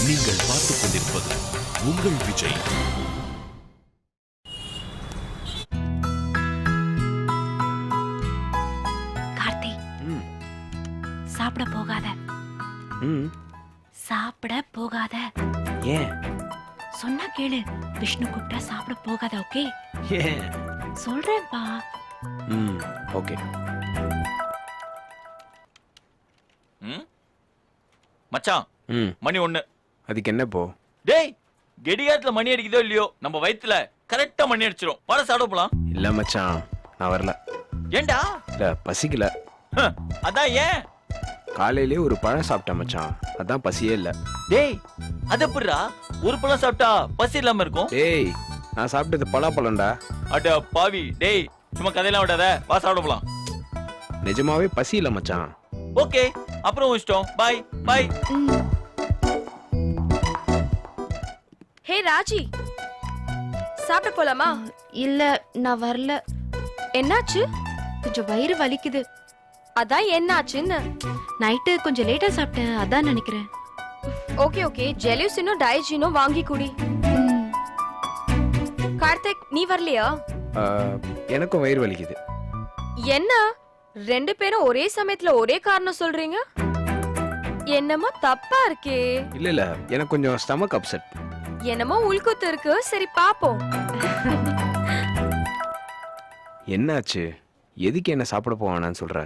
நீங்கள் பார்த்துக் கொண்டிருப்பது உங்கள் விஜய். கார்த்தி, சாப்பிட போகாத. சாப்பிட போகாத. ஏன்? சொன்னா கேளு. விஷ்ணு கூப்பிட்டா சாப்பிட போகாத. ஓகே? ஏன்? சொல்றேன்ப்பா. ஓகே. மச்சான், மணி 1. அதுக்கு என்ன போ? டேய், கெடிகாரத்துல மணி அடிக்குதோ இல்லையோ, நம்ம வயித்துல கரெக்டா மணி அடிச்சிரும். பட சாப்பிட போலாம். இல்ல மச்சான், நான் வரல. ஏண்டா? இல்ல, பசிக்கல. அதான் ஏன்? காலையிலே ஒரு பழம் சாப்பிட்டேன் மச்சான், அதான் பசியே இல்ல. டேய், அது எப்படிடா ஒரு பழம் சாப்பிட்டா பசி இல்லாம இருக்கும்? டேய், நான் சாப்பிட்டது பலாப்பழம்டா. அட பாவி, டேய் சும்மா கதையெல்லாம் விடாத, வா சாப்பிட போலாம். நிஜமாவே பசி இல்ல மச்சான். ஓகே, அப்புறம் உன் இஷ்டம். By by. ஹே ராஜி, சாப்பிட போலாமா? இல்ல, நான் வரல. என்னாச்சு? கொஞ்சம் வயிறு வலிக்குது. அதான் என்னாச்சுன்னு. நைட்டு கொஞ்சம் லேட்டா சாப்பிட்டேன், அதான் நினைக்கிறேன். ஓகே ஓகே, ஜெலியூசினோ டயஜினோ வாங்கி குடி. கார்த்திக், நீ வரலையா? எனக்கும் வயிறு வலிக்குது. என்ன ரெண்டு பேரும் ஒரே சமயத்துல ஒரே காரணம் சொல்றீங்க? என்னமோ தப்பா இருக்கே. இல்ல இல்ல, எனக்கு கொஞ்சம் ஸ்டமக் அப்செட். என்னமோ உள்குத்து இருக்கு. சரி பாப்போம். என்னாச்சு? எதுக்கு என்ன சாப்பிட போவானான்னு சொல்ற?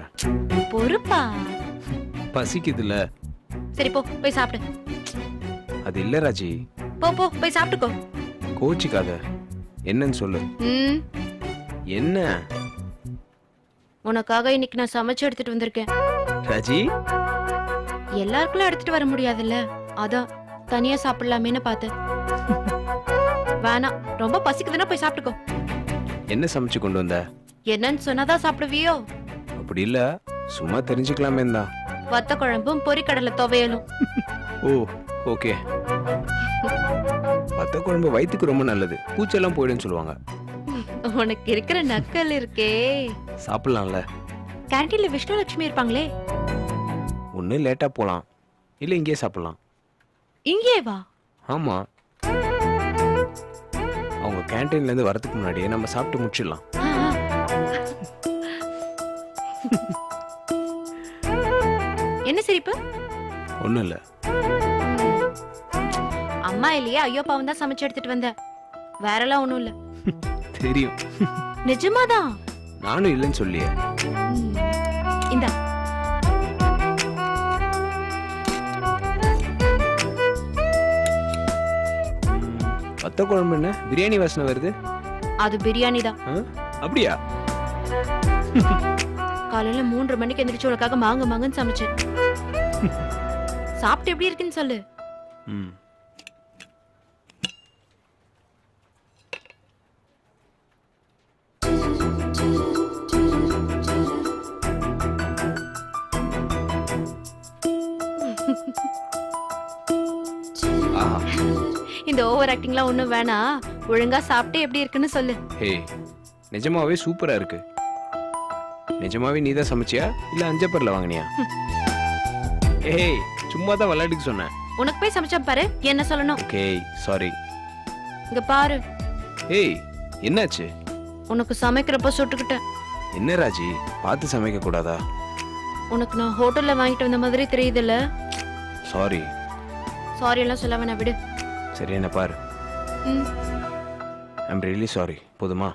பொறுப்பா. பசிக்குதுல. சரி போ, போய் சாப்பிடு. அது இல்ல ராஜி. போ போ, போய் சாப்பிட்டுக்கோ. கோச்சிக்காத. என்னன்னு சொல்லு. என்ன? உனக்காக இன்னைக்கு நான் சமைச்சு எடுத்துட்டு வந்திருக்கேன். ராஜி, எல்லாருக்குள்ள எடுத்துட்டு வர முடியாதுல்ல, அதான் தனியா சாப்பிடலாமேன்னு பார்த்தேன். வேணாம், ரொம்ப பசிக்குதுன்னா போய் சாப்பிட்டுக்கோ. என்ன சமைச்சு கொண்டு வந்த? என்னன்னு சொன்னாதான் சாப்பிடுவியோ? அப்படி இல்ல, சும்மா தெரிஞ்சுக்கலாமே தான். வத்த குழம்பும் பொரிக்கடலை துவையலும். ஓ ஓகே. வத்த குழம்பு வயிற்றுக்கு ரொம்ப நல்லது, பூச்செல்லாம் போயிடுன்னு சொல்லுவாங்க. உனக்கு இருக்கிற நக்கல் இருக்கே. சாப்பிடலாம்ல. கேண்டீன்ல விஷ்ணு லட்சுமி இருப்பாங்களே. ஒண்ணு லேட்டா போலாம், இல்ல இங்கேயே சாப்பிடலாம். இங்கே வா. ஆமா, அவங்க கேண்டீன்ல இருந்து வரதுக்கு முன்னாடியே நம்ம சாப்பிட்டு முடிச்சிடலாம். என்ன சிரிப்பு? ஒண்ணும் இல்ல. அம்மா இல்லையா, ஐயோ பாவம் தான் சமைச்சு எடுத்துட்டு வந்த. வேறெல்லாம் ஒண்ணும் இல்ல. தெரியும். நிஜமாதான். நானும் இல்லைன்னு சொல்லியே. இந்தா. வத்த குழம்பு என்ன பிரியாணி வாசனை வருது? அது பிரியாணி தான். அப்படியா? காலையில 3:30 மணிக்கு எந்திரிச்சு உனக்காக மாங்க மாங்கன்னு சமைச்சேன். சாப்பிட்டு எப்படி இருக்குன்னு சொல்லு. இந்த ஓவர் ஆக்டிங்லாம் ஒண்ணும் வேணாம், ஒழுங்கா சாப்பிட்டு எப்படி இருக்குன்னு சொல்லு. ஹே, நிஜமாவே சூப்பரா இருக்கு. நிஜமாவே நீ தான் சமைச்சியா இல்ல அஞ்சப்பர்ல வாங்கினியா? ஏய், சும்மா தான் விளையாட்டுக்கு சொன்னேன். உனக்கு போய் சமைச்சா பாரு, என்ன சொல்லணும். Okay, sorry. இங்க பாரு. ஏய், என்னாச்சு? உனக்கு சமைக்கிறப்ப சுட்டுக்கிட்டேன். என்ன ராஜி, பார்த்து சமைக்க கூடாதா? உனக்கு நான் ஹோட்டல்ல வாங்கிட்டு வந்த மாதிரி தெரியுதுல்ல. சாரி. சாரி எல்லாம் சொல்ல வேணா, விடு. சரி, என்ன பாரு. I'm really sorry. போதுமா?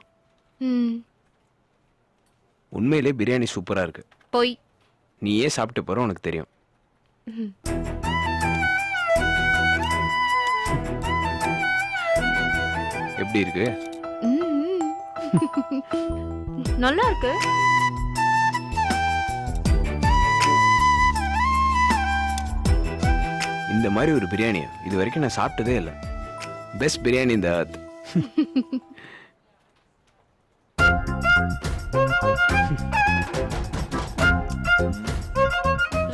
உண்மையிலே பிரியாணி சூப்பரா இருக்கு. போய் நீ ஏன் சாப்பிட்டு போற உனக்கு தெரியும். எப்படி இருக்கு? நல்லா இருக்கு. இந்த மாதிரி ஒரு பிரியாணி இது வரைக்கும் நான் சாப்பிட்டதே இல்லை. பெஸ்ட் பிரியாணி இந்த earth.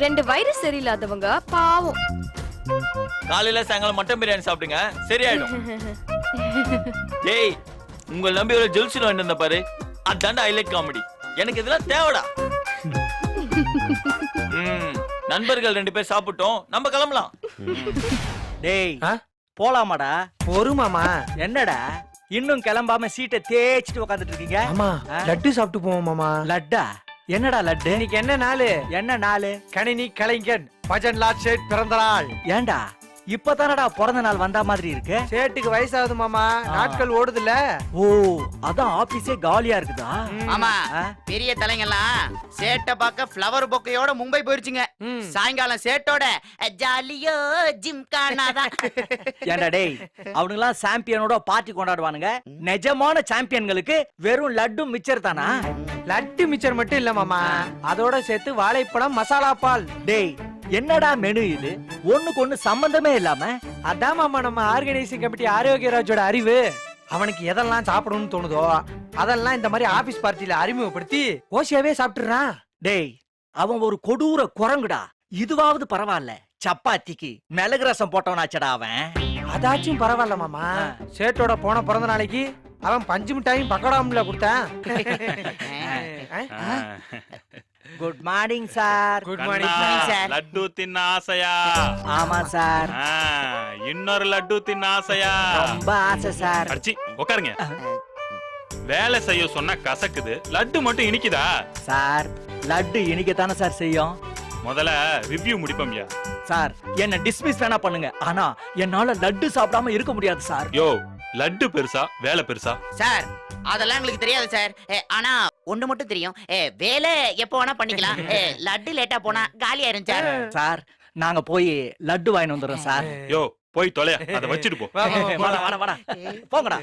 ரெண்டு வயிறு சரியில்லாதவங்க பாவம். காலையில சாயங்காலம் மட்டன் பிரியாணி சாப்பிடுங்க, சரியாயிடும். டேய், உங்க நம்பி ஒரு ஜெல்சி வாங்கிட்டு வந்த பாரு, அதான்டா ஹைலைட் காமெடி. எனக்கு இதெல்லாம் தேவைடா. நண்பர்கள் 2 பேர் சாப்பிட்டோம், நம்ம கிளம்பலாம். டேய் ஆ? போலாமாடா? ஒரு மாமா. என்னடா இன்னும் கிளம்பாம சீட்டை தேய்ச்சிட்டு உட்காந்துட்டு இருக்கீங்க? மாமா ஆ? லட்டு சாப்பிட்டு போவோம் மாமா. லட்டா? என்னடா லட்டு? இன்னைக்கு என்ன நாளு? என்ன நாளு? கணினி கலைஞன் பஜன்லால் சேட் பிறந்த நாள். ஏன்டா இப்பதானடா பிறந்த நாள் வந்த மாதிரி இருக்கு? சேட்டுக்கு வயசாகுது மாமா, நாட்கள் ஓடுதுல. ஓ அதான் ஆபீஸே காலியா இருக்குதா? ஆமா ஆ? பெரிய தலைங்கெல்லாம் சேட்டை பார்க்க ஃப்ளவர் பொக்கையோட மும்பை போயிருச்சுங்க. ம். சாயங்காலம் சேட்டோட ஜாலியோ ஜிம்கானாதான். ஏன்டா டேய் அவனுங்களாம் சாம்பியனோட பார்ட்டி கொண்டாடுவானுங்க, நிஜமான சாம்பியன்களுக்கு வெறும் லட்டு மிச்சர் தானா? லட்டு மிச்சர் மட்டும் இல்ல மாமா, அதோட சேர்த்து வாழைப்பழம் மசாலா பால். டேய் என்னடா மெனு இது? ஒண்ணுக்கு ஒண்ணு சம்பந்தமே இல்லாம. அதான் மாமா நம்ம ஆர்கனைசிங் கமிட்டி ஆரோக்கியராஜோட அறிவு. அவனுக்கு எதெல்லாம் சாப்பிடணும்னு தோணுதோ அதெல்லாம் இந்த மாதிரி ஆபீஸ் பார்ட்டியில அறிமுகப்படுத்தி ஓசியாவே சாப்பிட்டுறான். டேய் அவன் ஒரு கொடூர குரங்குடா. இதுவாவது பரவாயில்ல, சப்பாத்திக்கு மிளகு ரசம் போட்டவனாச்சடா அவன். அதாச்சும் பரவாயில்ல மாமா. சேட்டோட போன பிறந்த நாளைக்கு அவன் பஞ்சு மிட்டாயும் பக்கோடாம்ல கொடுத்தான். Good morning sir. Good Good morning morning, sir. sir. Laddu தின்ன ஆசையா? ஆமா சார், ஆ, இன்னொரு லட்டு தின்ன ஆசையா? ரொம்ப ஆசை சார். அடிச்சி உட்காருங்க. வேலை செய்ய சொன்னா கசக்குது, லட்டு மட்டும் இனிக்குதா? சார் லட்டு இனிக்கத்தானே சார் செய்யும். முதல்ல ரிவ்யூ முடிப்போம்யா. சார் என்ன டிஸ்மிஸ் வேணா பண்ணுங்க, ஆனா என்னால லட்டு சாப்பிடாம இருக்க முடியாது சார். யோ லட்டு பெருசா வேலை பெருசா? சார் அதெல்லாம் எங்களுக்கு தெரியாது சார். ஆனா ஒண்ணு மட்டும் தெரியும், வேலை எப்போ வேணா பண்ணிக்கலாம். லட்டு லேட்டா போனா காலி ஆயிரும் சார். சார் நாங்க போய் லட்டு வாங்கிட்டு வந்துடுறோம் சார். யோ போய் தொலையா, அதை வச்சுட்டு போ. வாடா வாடா வாடா போங்கடா.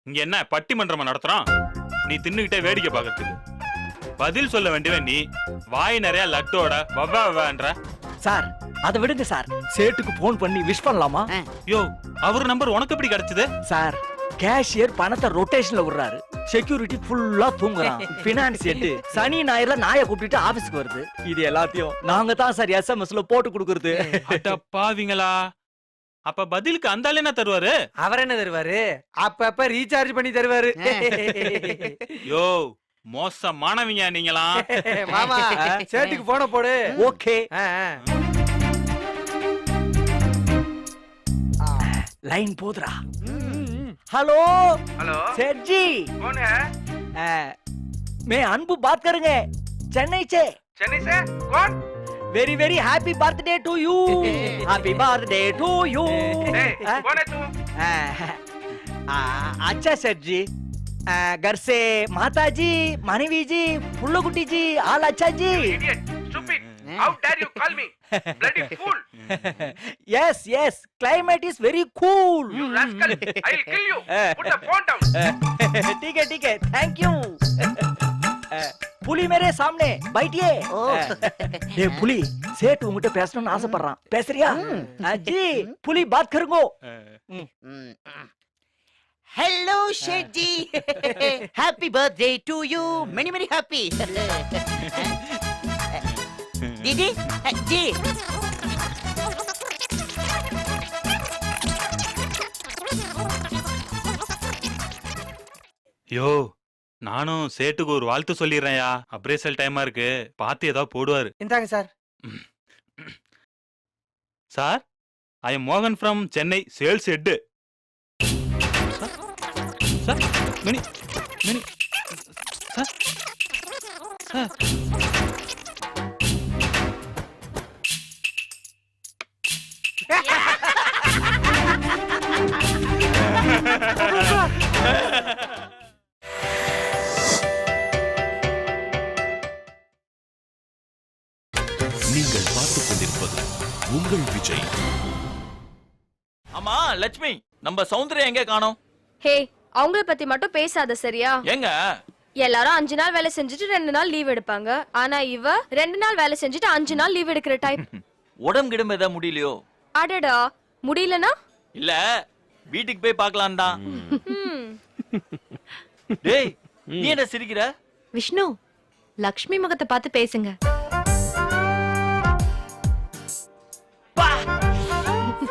இங்க என்ன பட்டிமன்றமா நடத்துறோம்? நீ தின்னுகிட்டே வேடிக்கை பாக்கிறதுக்கு பதில் சொல்ல வேண்டியவன் நீ. வாய் நிறைய லட்டோட வவ்வான்ற. சார் அதை விடுங்க சார், சேட்டுக்கு போன் பண்ணி விஷ் பண்ணலாமா? யோ அவர் நம்பர் உனக்கு எப்படி கிடைச்சது? சார் கேஷியர் பணத்தை ரொட்டேஷன்ல விடுறாரு, செக்யூரிட்டி ஃபுல்லா தூங்குறான், பினான்ஸ் எட்டு சனி ஞாயிறுல நாயை கூப்பிட்டு ஆபீஸ்க்கு வருது. இது எல்லாத்தையும் நாங்க தான் சார் எஸ்எம்எஸ்ல போட்டு கொடுக்கறது. அட பாவிங்களா, அப்ப பதிலுக்கு அந்த ஆள் என்ன தருவாரு? அவர் என்ன தருவாரு? அப்பப்ப ரீசார்ஜ் பண்ணி தருவாரு. யோ மோசமானவங்க நீங்களா. மாமா சேட்டுக்கு போன போடு. ஓகே ஆ, ஆ. லைன் போதுரா. हेलो हेलो सेठ जी, कौन है? मैं अनबू बात करेंगे चेन्नई से. चेन्नई से? कौन? Very very happy birthday to you. Happy birthday to you. कौन है तू? अच्छा सेठ जी, घर से माता जी, मानवी जी, फुल्लो गुट्टी जी, आल अच्छा जी. Idiot, stupid. How dare you call me? Bloody fool. Yes yes, climate is very cool. You rascal. I will kill you. Put the phone down. ठीक है, थैंक यू. புலி மேரே சாமனே बैठिए. ஏ புலி, சேட் உன்கிட்ட பேசணும்னு ஆசைப்படுறான், பேசுறியா? ஜி புலி பாத் கருங்கோ. Hello Seth ji, happy birthday to you, many many happy. दीदी जी யோ நானும் சேட்டுக்கு ஒரு வாழ்த்து சொல்லிடுறேன்யா. அப்ரேசல் டைமா இருக்கு, பார்த்து ஏதாவது போடுவாரு. இந்தாங்க சார். சார் ஐ எம் மோகன் from Chennai, sales head. Sir mini mini sir sir நீங்கள் பார்த்துக் கொண்டிருப்பது உங்கள் விஜய். ஆமா லட்சுமி, நம்ம சௌந்தர்யா எங்க காணோம்? ஹே அவங்கள பத்தி மட்டும் பேசாத சரியா? எங்க? எல்லாரும் 5 நாள் வேலை செஞ்சுட்டு 2 நாள் லீவ் எடுப்பாங்க. ஆனா இவ 2 நாள் வேலை செஞ்சுட்டு 5 நாள் லீவ் எடுக்கிற டைப். உடம்பு கிடம்பு ஏதாவது முடியலையோ? அடடா, முடியலனா? இல்ல வீட்டுக்கு போய் பார்க்கலாம் தான். ம். டேய் நீ என்ன சிரிக்கிற? விஷ்ணு, லக்ஷ்மி முகத்தை பார்த்து பேசுங்க.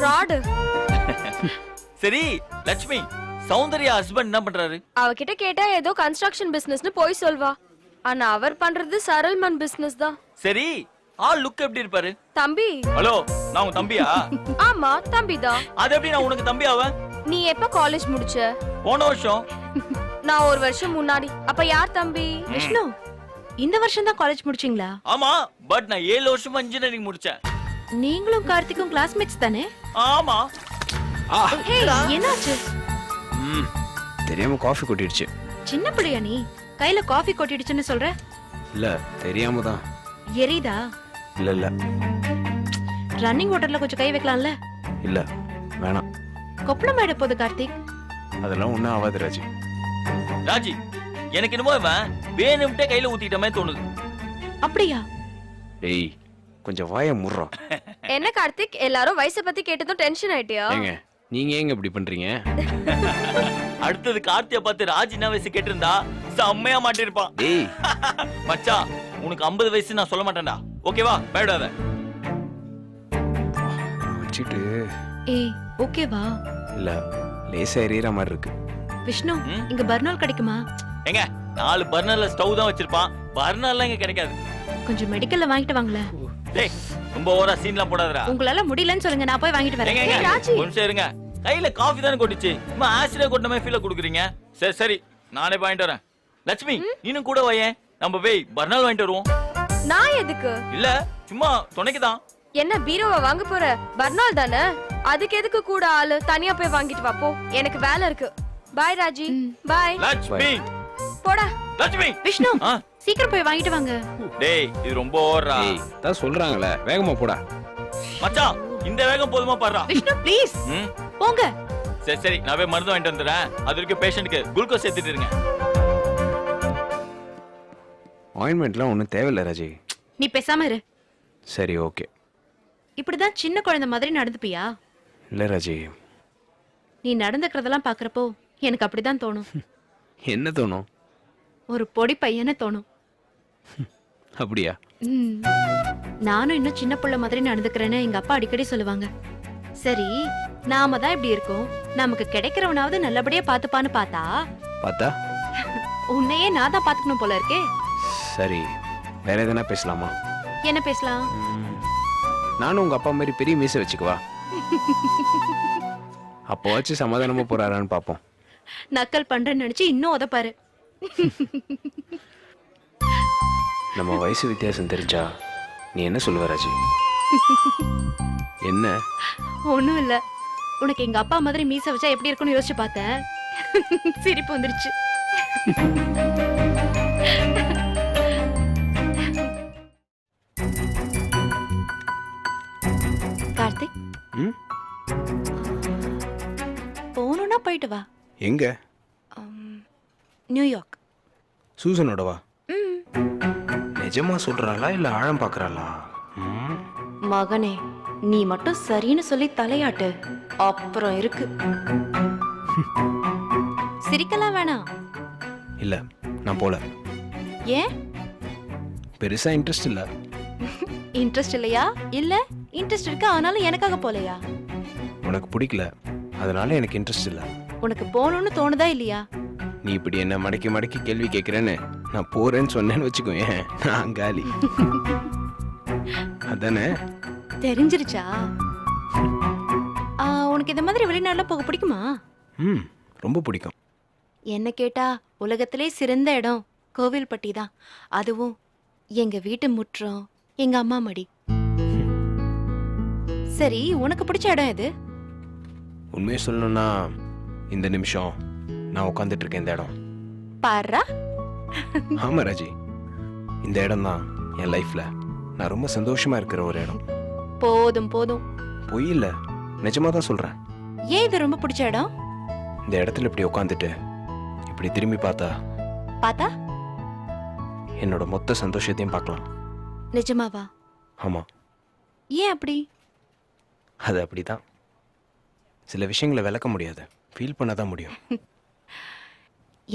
fraud. சரி லட்சுமி, சௌந்தர்யா ஹஸ்பண்ட் என்ன பண்றாரு? அவகிட்ட கேட்டா ஏதோ கன்ஸ்ட்ரக்ஷன் பிசினஸ்னு போய் சொல்வா. ஆனா அவர் பண்றது சரல்மன் பிசினஸ் தான். சரி ஆள் லுக் எப்படி இருப்பாரு? தம்பி. ஹலோ, நான் உன் தம்பியா? ஆமா தம்பிதான். அது எப்படி நான் உனக்கு தம்பி ஆவேன்? நீ எப்ப காலேஜ் முடிச்ச? போன வருஷம். நான் ஒரு வருஷம் முன்னாடி. அப்ப யார் தம்பி? விஷ்ணு இந்த வருஷம் தான் காலேஜ் முடிச்சீங்களா? ஆமா, பட் நான் 7 வருஷமா இன்ஜினியரிங் முடிச்சேன். நீங்களும் கார்த்திக்கும் கிளாஸ்மேட்ஸ் தானே? ஆமா. ஹே, என்னாச்சு? தெரியாம காஃபி கொட்டிடுச்சு. சின்ன பிள்ளையா நீ? கையில காஃபி கொட்டிடுச்சுன்னு சொல்ற? இல்ல தெரியாம தான். எரியுதா? இல்ல இல்ல ரன்னிங் வாட்டர்ல கொஞ்சம் கை வைக்கலாம்ல? இல்ல வேணாம். கொப்பளம் ஆயிட போகுது கார்த்திக். அதெல்லாம் ஒண்ணும் ஆகாது ராஜி. ராஜி, எனக்கு என்னமோ இவன் வேணும்ட்டே கையில ஊத்திட்ட மாதிரி தோணுது. அப்படியா? டேய் கொஞ்சம் வாய முறோம். என்ன கார்த்திக், எல்லாரும் வயசை பத்தி கேட்டதும் டென்ஷன் ஆயிட்டியா? ஏங்க நீங்க ஏங்க இப்படி பண்றீங்க? அடுத்தது கார்த்திய பார்த்து ராஜி என்ன வயசு கேட்டிருந்தா செம்மையா மாட்டிருப்பான். டேய் மச்சான், உனக்கு 50 வயசு நான் சொல்ல மாட்டேன்டா. ஓகேவா? பயப்படாத. வச்சிட்டு ஏய், ஓகேவா? இல்ல லேசா எரியற மாதிரி இருக்கு. விஷ்ணு, ம்? இங்க பர்னால் கிடைக்குமா? எங்க 4 பர்னர்ல ஸ்டவ் தான் வச்சிருப்பான். பர்னர்லாம் இங்க கிடைக்காது. கொஞ்சம் மெடிக்கல்ல வாங்கிட்டு வாங்களே. டேய், ரொம்ப ஓவரா சீன்லாம் போடாதடா. உங்களால முடியலன்னு சொல்லுங்க, நான் போய் வாங்கிட்டு எங்க, வரேன். எங்க, ராஜி. ஒரு நிமிஷம் இருங்க. கையில காஃபி தானே கொட்டிச்சு. சும்மா ஆசிடா கொட்ட மாதிரி ஃபீல குடுக்குறீங்க. சரி சரி, நானே வாங்கிட்டு வரேன். லட்சுமி, நீனும் கூட வாயேன். நம்ம போய் பர்னால் வாங்கிட்டு வருவோம். நான் எதுக்கு? இல்ல, சும்மா துணைக்கு தான். என்ன பீரோவை வாங்க போற? பர்னால் தானே, அதுக்கு எதுக்கு கூட ஆளு? தனியா போய் வாங்கிட்டு வா போ, எனக்கு வேலை இருக்கு. பாய் ராஜி. பாய். லட்சுமி, போடா. லட்சுமி. விஷ்ணு, ஆ, சீக்கிரம் போய் வாங்கிட்டு வாங்க. டேய் இது ரொம்ப ஓவரா. ஏய் தான் சொல்றாங்களே வேகமா போடா. மச்சான், இந்த வேகம் போதுமா பாருடா. விஷ்ணு ப்ளீஸ் ம், போங்க. சரி சரி, நான் போய் மருந்து வாங்கிட்டு வந்துடுறேன். அது வரைக்கும் பேஷண்ட்க்கு குளுக்கோஸ் ஏத்திட்டு இருங்க. ஆயின்மெண்ட்லாம் ஒன்றும் தேவையில்லை ராஜி. நீ பேசாம இரு. சரி ஓகே. இப்படிதான் சின்ன குழந்தை மாதிரி நடந்துப்பியா? இல்லை ராஜி. நீ நடந்துக்கிறதெல்லாம் பாக்குறப்போ எனக்கு அப்படிதான் தோணும். என்ன தோணும்? ஒரு பொடி பையனை தோணும். அப்படியா? ம். நானும் இன்னும் சின்ன புள்ள மாதிரி நடந்துக்கிறேன்னு எங்க அப்பா அடிக்கடி சொல்லுவாங்க. சரி, நாம தான் இப்படி இருக்கோம், நமக்கு கிடைக்கிறவனாவது நல்லபடியா பாத்துப்பான்னு பார்த்தா பார்த்தா உன்னையே நான் தான் பாத்துக்கணும் போல இருக்கே. சரி, வேற எதனா பேசலாமா? என்ன பேசலாம்? நானும் உங்க அப்பா மாதிரி பெரிய மீசை வச்சுக்குவா. அப்போ வச்சு சமாதானமா போறாரான்னு பாப்போம். நக்கல் பண்றேன்னு நினைச்சு இன்னும் உதப்பாரு. நம்ம வயசு வித்தியாசம் தெரிஞ்சா நீ என்ன சொல்லுவ ராஜி? என்ன? ஒண்ணும் இல்ல, உனக்கு எங்க அப்பா மாதிரி மீசை வச்சா எப்படி இருக்கும்னு யோசிச்சு பார்த்தேன். சிரிப்பு வந்துருச்சு. கார்த்திக், ம்? போகணும்னா போயிட்டு வா. எங்க? நியூயார்க். சூசனோட வா. ம். நிஜமா சொல்றாளா இல்ல ஆழம் பாக்குறாளா? மகனே, நீ மட்டும் சரின்னு சொல்லி தலையாட்டு, அப்புறம் இருக்கு. சிரிக்கலாம் வேணாம். இல்ல நான் போல. ஏன்? பெருசா இன்ட்ரெஸ்ட் இல்ல. இன்ட்ரெஸ்ட் இல்லையா? இல்ல இன்ட்ரெஸ்ட் இருக்கு, ஆனாலும் எனக்காக போலையா? உனக்கு பிடிக்கல, அதனால எனக்கு இன்ட்ரெஸ்ட் இல்ல. உனக்கு போகணும்னு தோணுதா இல்லையா? நீ இப்படி என்ன மடக்கி மடக்கி கேள்வி கேட்கிறேன்னு நான் போறேன்னு சொன்னேன்னு வச்சுக்கோயேன், நான் காலி. அதானே? தெரிஞ்சிருச்சா? உனக்கு இந்த மாதிரி வெளிநாடுல போக பிடிக்குமா? ம், ரொம்ப பிடிக்கும். என்ன கேட்டா உலகத்திலே சிறந்த இடம் கோவில்பட்டி தான். அதுவும் எங்க வீட்டு முற்றம், எங்க அம்மா மடி. சரி, உனக்கு பிடிச்ச இடம் எது? உண்மையை சொல்லணும்னா இந்த நிமிஷம் நான் உட்காந்துட்டு இருக்கேன் இந்த இடம். பாரா. ஆமா ராஜி, இந்த இடம் தான் என் லைஃப்ல நான் ரொம்ப சந்தோஷமா இருக்கிற ஒரு இடம். போதும் போதும். பொய் இல்ல, நிஜமா தான் சொல்றேன். ஏன் இது ரொம்ப பிடிச்ச இடம்? இந்த இடத்துல இப்படி உட்காந்துட்டு இப்படி திரும்பி பார்த்தா பார்த்தா என்னோட மொத்த சந்தோஷத்தையும் பார்க்கலாம். நிஜமாவா? ஆமா, ஏன் அப்படி? அது அப்படிதான். சில விஷயங்களை விளக்க முடியாது, ஃபீல் பண்ணாதான் முடியும்.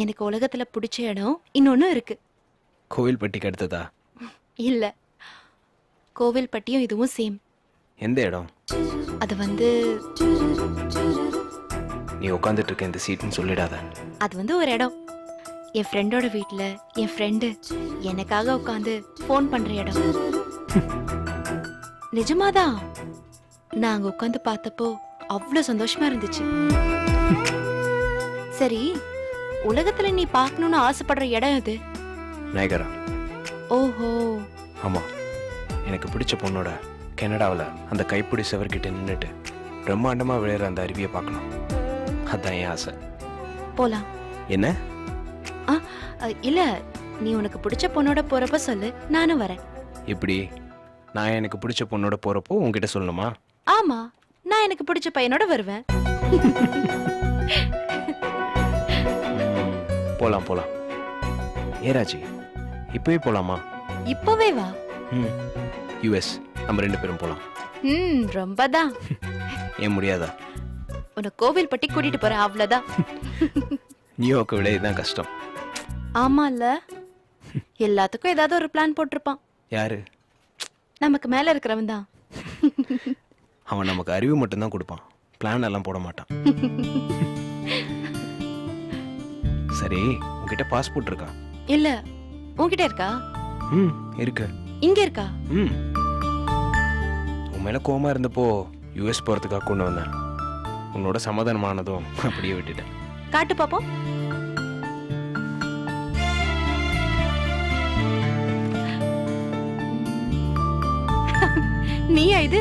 எனக்கு உலகத்துல பிடிச்ச இடம் இன்னொன்னு இருக்கு. கோவில்பட்டிக்கு அடுத்ததா? இல்ல, கோவில்பட்டியும் இதுவும் சேம். எந்த இடம்? அது வந்து நீ உட்காந்துட்டு இருக்க இந்த சீட்னு சொல்லிடாத. அது வந்து ஒரு இடம். என் ஃப்ரெண்டோட வீட்டில் என் ஃப்ரெண்டு எனக்காக உட்காந்து ஃபோன் பண்ற இடம். நிஜமாதான் நாங்க உட்காந்து பார்த்தப்போ அவ்வளவு சந்தோஷமா இருந்துச்சு. சரி, உலகத்துல நீ பார்க்கணும்னு ஆசைப்படுற இடம் எது? நயகரா. ஓஹோ, ஆமா, எனக்கு பிடிச்ச பொண்ணோட கனடாவில் அந்த கைப்பிடி செவர்கிட்ட நின்றுட்டு பிரம்மாண்டமா விளையாடுற அந்த அருவியை பார்க்கணும். அதான் என் ஆசை. போலாம். என்ன? இல்ல, நீ உனக்கு பிடிச்ச பொண்ணோட போறப்ப சொல்லு, நானும் வரேன். இப்படி நான் எனக்கு பிடிச்ச பொண்ணோட போறப்போ உன்கிட்ட சொல்லணுமா? ஆமா, நான் எனக்கு பிடிச்ச பையனோட வருவேன். போலாம் போலாம். ஏராஜி, இப்பவே போலாமா? இப்பவே வா. யுஎஸ் நம்ம 2 பேரும் போலாம். ரொம்பதான். ஏன் முடியாதா? உன்னை கோவில் பட்டி கூட்டிட்டு போறேன், அவ்வளவுதான். நியூயார்க்கை விட இதுதான் கஷ்டம். ஆமா இல்ல, எல்லாத்துக்கும் ஏதாவது ஒரு பிளான் போட்டிருப்பான். யாரு? நமக்கு மேல இருக்கிறவன் தான். அவன் நமக்கு அறிவு மட்டும்தான் கொடுப்பான், பிளான் எல்லாம் போட மாட்டான். சரி, உன்கிட்ட பாஸ்போர்ட் இருக்கா? இல்ல, உன்கிட்ட இருக்கா? இருக்கு. இங்க இருக்கா? உன் மேல கோவமா இருந்தப்போ யுஎஸ் போறதுக்காக கொண்டு வந்தேன். உன்னோட சமாதானமானதும் அப்படியே விட்டுட்டேன். காட்டு பாப்போம். நீயா இது?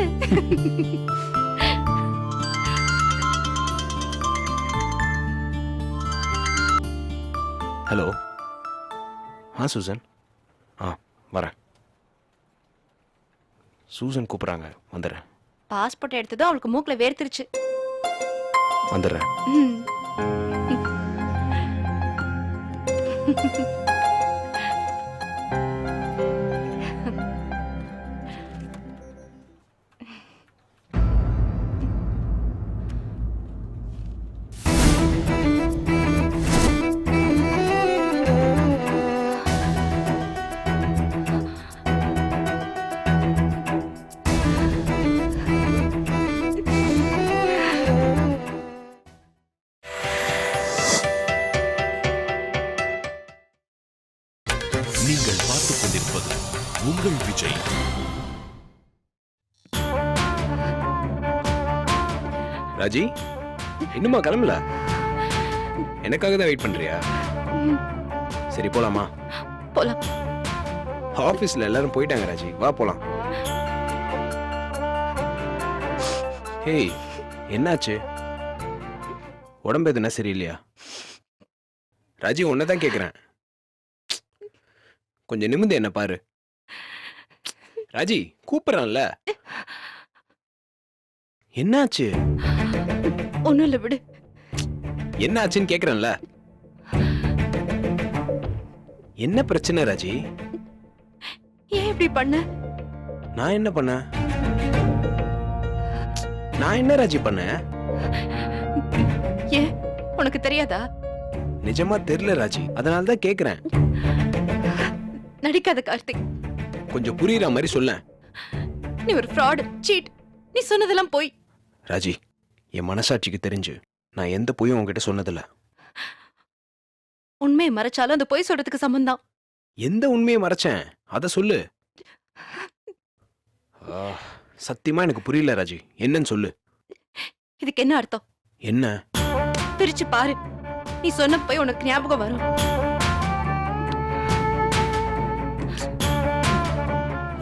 ஹலோ. சூசன். வரேன். சூசன் கூப்பிட்றாங்க, வந்துடுறேன். பாஸ்போர்ட் எடுத்ததும் அவளுக்கு மூக்குல வேர்த்திருச்சு. வந்துடுறேன். நீங்கள் பார்த்துக் கொண்டிருப்பது உங்கள் விஜய். ராஜி, இன்னுமா கிளம்பல? எனக்காக தான் வெயிட் பண்றியா? சரி, போலாமா? போலாம். ஆபீஸ்ல எல்லாரும் போயிட்டாங்க ராஜி, வா போலாம். ஹேய், என்னாச்சு? உடம்பு எதுனா சரியில்லையா? ராஜி, உன்னதான் கேக்குறேன். கொஞ்சம் நிமிந்து என்ன பாரு. ராஜி, கூப்பிடறான்ல. என்னாச்சு? ஒண்ணும் இல்ல, விடு. என்னாச்சுன்னு கேக்குறேன்ல. என்ன பிரச்சனை ராஜி? ஏன் இப்படி பண்ண? நான் என்ன பண்ண? நான் என்ன ராஜி பண்ணேன்? ஏன் உனக்கு தெரியாதா? நிஜமா தெரியல ராஜி, அதனால தான் கேக்குறேன். நடிக்காத கார்த்திக். கொஞ்சம் புரியுற மாதிரி சொல்ல. நீ ஒரு ஃப்ராட், சீட். நீ சொன்னதெல்லாம் போய். ராஜி, என் மனசாட்சிக்கு தெரிஞ்சு நான் எந்த பொய்யும் உன்கிட்ட சொன்னதில்ல. உண்மையை மறைச்சாலும் அந்த பொய் சொல்றதுக்கு சம்பந்தம். எந்த உண்மையை மறைச்சேன்? அத சொல்லு. சத்தியமா எனக்கு புரியல ராஜி, என்னன்னு சொல்லு. இதுக்கு என்ன அர்த்தம்? என்ன? பிரிச்சு பாரு. நீ சொன்ன போய் உனக்கு ஞாபகம் வரும்.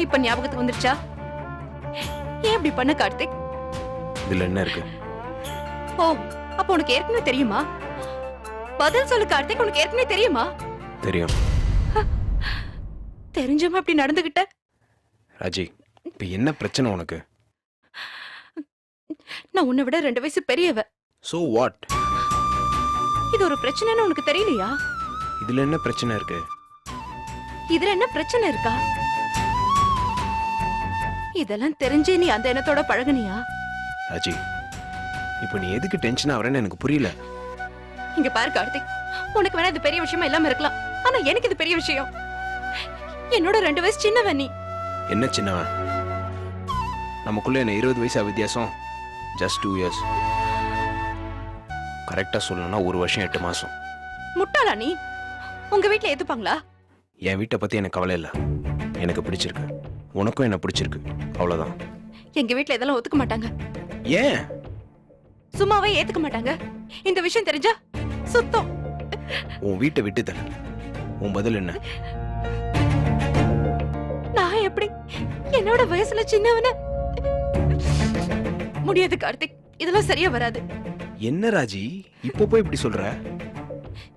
இப்ப ஞாபகத்துக்கு வந்துருச்சா? ஏன் இப்படி பண்ண கார்த்திக்? இதுல என்ன இருக்கு? ஓ, அப்ப உனக்கு ஏற்கனவே தெரியுமா? பதில் சொல்லு கார்த்திக், உனக்கு ஏற்கனவே தெரியுமா? தெரியும். தெரிஞ்சுமா இப்படி நடந்துகிட்ட? ராஜி, இப்ப என்ன பிரச்சனை உனக்கு? நான் உன்னை விட 2 வயசு பெரியவ. So what? இது ஒரு பிரச்சனைன்னு உனக்கு தெரியலையா? இதுல என்ன பிரச்சனை இருக்கு? இதுல என்ன பிரச்சனை இருக்கா? இதெல்லாம் தெரிஞ்சே நீ அந்த எண்ணத்தோட பழகுனியா? ராஜி, இப்ப நீ எதுக்கு டென்ஷன் ஆவறேன்னு எனக்கு புரியல. இங்க பாரு கார்த்திக், உனக்கு வேணா இது பெரிய விஷயமா இல்லாம இருக்கலாம், ஆனா எனக்கு இது பெரிய விஷயம். என்னோட 2 வயசு சின்னவன் நீ. என்ன சின்னவன்? நமக்குள்ள என்ன 20 வயசா வித்தியாசம்? Just 2 years. கரெக்டா சொல்லணும்னா 1 வருஷம் 8 மாசம். முட்டாளா நீ? உங்க வீட்ல ஏத்துப்பாங்களா? என் வீட்டை பத்தி எனக்கு கவலை இல்ல. எனக்கு பிடிச்சிருக்கு. உனக்கும் என்ன பிடிச்சிருக்கு அவ்வளவுதான். எங்க வீட்ல இதெல்லாம் ஒத்துக்க மாட்டாங்க. ஏன்? சும்மாவே ஏத்துக்க மாட்டாங்க. இந்த விஷயம் தெரிஞ்சா சுத்தம். உன் வீட்டை விட்டு தர. உன் பதில் என்ன? நான் எப்படி என்னோட வயசுல சின்னவன? முடியாது கார்த்திக், இதெல்லாம் சரியா வராது. என்ன ராஜி இப்போ போய் இப்படி சொல்ற?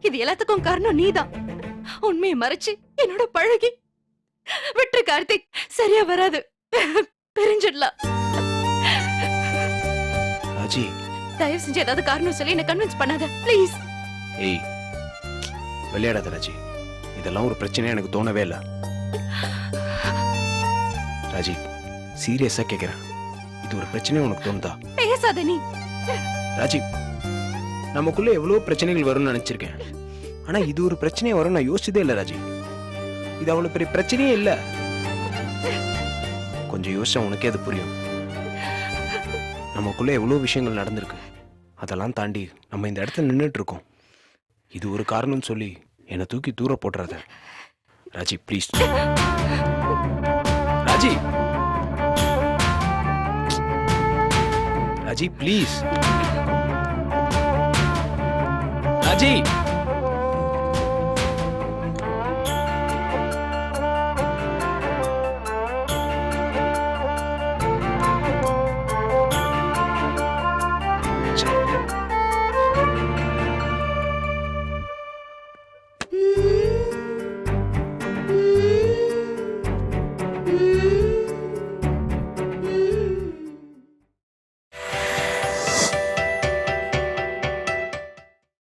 இது எல்லாத்துக்கும் காரணம் நீதான். உண்மையை மறைச்சு என்னோட பழகி விட்டு கார்த்திக், சரியா வராது. பிரிஞ்சிடலாம். ராஜி தயவு செஞ்சு ஏதாவது காரணம் சொல்லி என்ன கன்வின்ஸ் பண்ணாத ப்ளீஸ். ஏய் விளையாடாத ராஜி, இதெல்லாம் ஒரு பிரச்சனையா எனக்கு தோணவே இல்லை. ராஜி சீரியஸா கேக்குறேன், இது ஒரு பிரச்சனையா உனக்கு தோணுதா? பேசாத நீ. ராஜி நமக்குள்ள எவ்வளவு பிரச்சனைகள் வரும்னு நினைச்சிருக்கேன், ஆனா இது ஒரு பிரச்சனையா வரும் நான் யோசிச்சதே இல்லை ராஜி. இது அவ்வளவு பெரிய பிரச்சனையே இல்ல. கொஞ்சம் யோசிச்சா உனக்கே அது புரியும். நமக்குள்ள எவ்வளவு விஷயங்கள் நடந்திருக்கு, அதெல்லாம் தாண்டி நம்ம இந்த இடத்துல நின்றுட்டு இருக்கோம். இது ஒரு காரணம்னு சொல்லி என்னை தூக்கி தூர போட்டுறாத ராஜி, ப்ளீஸ். ராஜி ராஜி ப்ளீஸ். ராஜி